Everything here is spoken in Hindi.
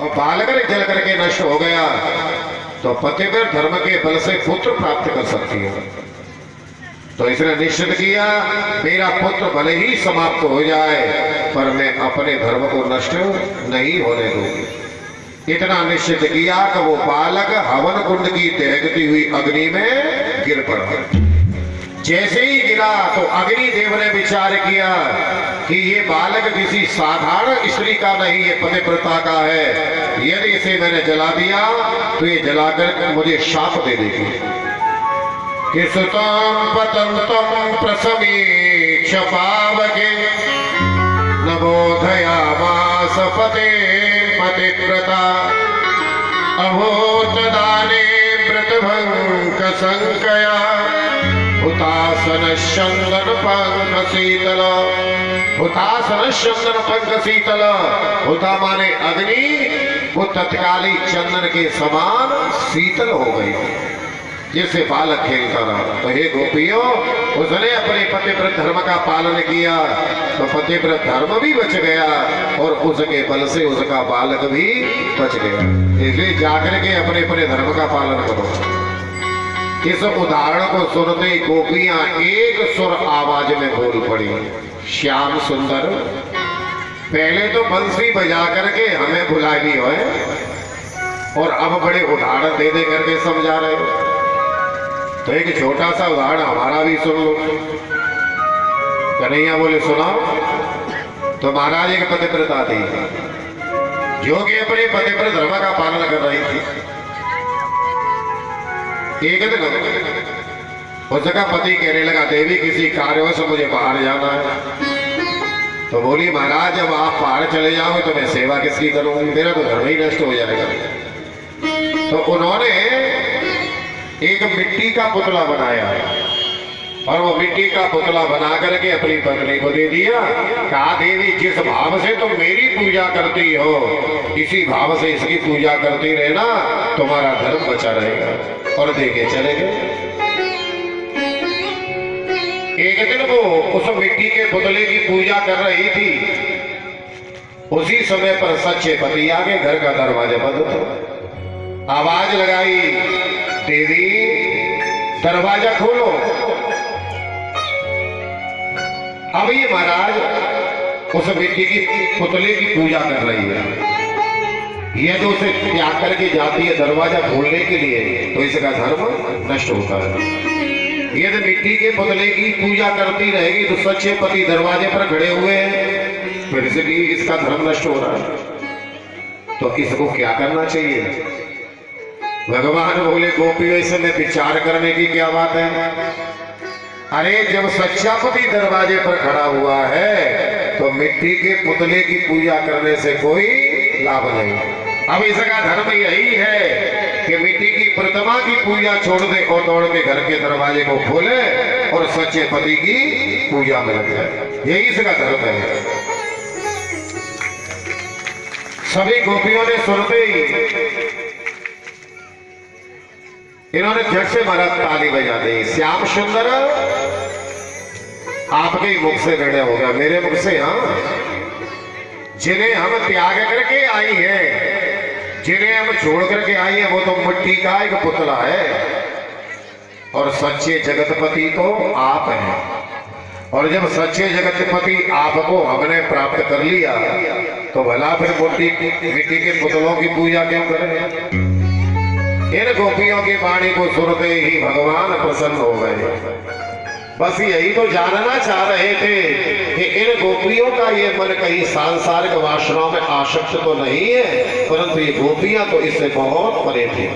और बालकर जल करके नष्ट हो गया तो पतिव्रत धर्म के बल से पुत्र प्राप्त कर सकती है। तो इसने निश्चित किया मेरा पुत्र भले ही समाप्त हो जाए पर मैं अपने धर्म को नष्ट नहीं होने दूंगी। इतना निश्चित किया कि वो बालक हवन कुंड की दहकती हुई अग्नि में गिर पड़ा। जैसे ही गिरा तो अग्नि देव ने विचार किया कि ये बालक किसी साधारण स्त्री का नहीं, ये पतिव्रता का है। यदि इसे मैंने जला दिया तो ये जलाकर मुझे शाप दे देगी। किसुतम पतंतम प्रसमीक्ष पावके न बोधयामास पते पतिव्रता अभूत दाने व्रतभंग संकया हुतासन चंदन पंख शीतल। हुतासन चंदन पंख शीतल, हुता माने अग्नि, वो तत्काली चंदन के समान शीतल हो गई जैसे बालक खेलता रहा। तो हे गोपियों, उसने अपने पतिव्रत धर्म का पालन किया तो पतिव्रत धर्म भी बच गया और उसके बल से उसका बालक भी बच गया। इसलिए जाकर के अपने अपने धर्म का पालन करो। इस उदाहरण को सुनते ही गोपियां एक सुर आवाज में बोल पड़ी, श्याम सुंदर, पहले तो बंसी बजा करके हमें भुला दी हो और अब बड़े उदाहरण दे दे करके समझा रहे हो। तो एक छोटा सा उदाहरण हमारा भी सुन लो। कन्हैया बोले सुनाओ। तो महाराज एक पतिव्रता थी जो कि अपने पतिव्रत धर्म का पालन कर रही थी। एक दिन उसका पति कहने लगा देवी किसी कार्य से मुझे बाहर जाना है। तो बोली महाराज जब आप बाहर चले जाओगे तो मैं सेवा किसकी करूंगी, मेरा तो धर्म ही नष्ट हो जाएगा। तो उन्होंने एक मिट्टी का पुतला बनाया और वो मिट्टी का पुतला बना करके अपनी पत्नी को दे दिया। कहा देवी जिस भाव से तुम मेरी पूजा करती हो इसी भाव से इसकी पूजा करती रहना, तुम्हारा धर्म बचा रहेगा। और देके चले गए। एक दिन वो उस मिट्टी के पुतले की पूजा कर रही थी। उसी समय पर सच्चे पति आ गए। घर का दरवाजा बंद था। आवाज लगाई देवी दरवाजा खोलो। अब ये महाराज उस मिट्टी की पुतले की पूजा कर रही है। ये तो उसे त्याग करके जाती है दरवाजा खोलने के लिए तो इसका धर्म नष्ट होता है। ये तो मिट्टी के पुतले की पूजा करती रहेगी तो सच्चे पति दरवाजे पर खड़े हुए हैं, फिर से भी इसका धर्म नष्ट हो रहा है। तो इसको क्या करना चाहिए? भगवान बोले गोपियों इसमें विचार करने की क्या बात है। अरे जब सच्चा पति दरवाजे पर खड़ा हुआ है तो मिट्टी के पुतले की पूजा करने से कोई लाभ नहीं। अब इसका धर्म यही है कि मिट्टी की प्रतिमा की पूजा छोड़ दे और दौड़ के घर के दरवाजे को खोले और सच्चे पति की पूजा में लग जाए। यही इसका धर्म है। सभी गोपियों ने सुनते ही इन्होंने झट से महाराज ताली बजा दी। श्याम सुंदर आपके ही मुख से निर्णय हो गया, मेरे मुख से। हाँ, जिन्हें हम त्याग करके आई है, जिन्हें हम छोड़ करके आई है, वो तो मिट्टी का एक पुतला है और सच्चे जगतपति तो आप हैं। और जब सच्चे जगतपति आपको हमने प्राप्त कर लिया तो भला फिर मिट्टी के पुतलों की पूजा क्यों करें? इन गोपियों की वाणी को सुनते ही भगवान प्रसन्न हो गए। बस यही तो जानना चाह रहे थे कि इन गोपियों का ये मन कहीं सांसारिक वासनाओं में आसक्त तो नहीं है, परंतु ये गोपियां तो इससे बहुत परे थी।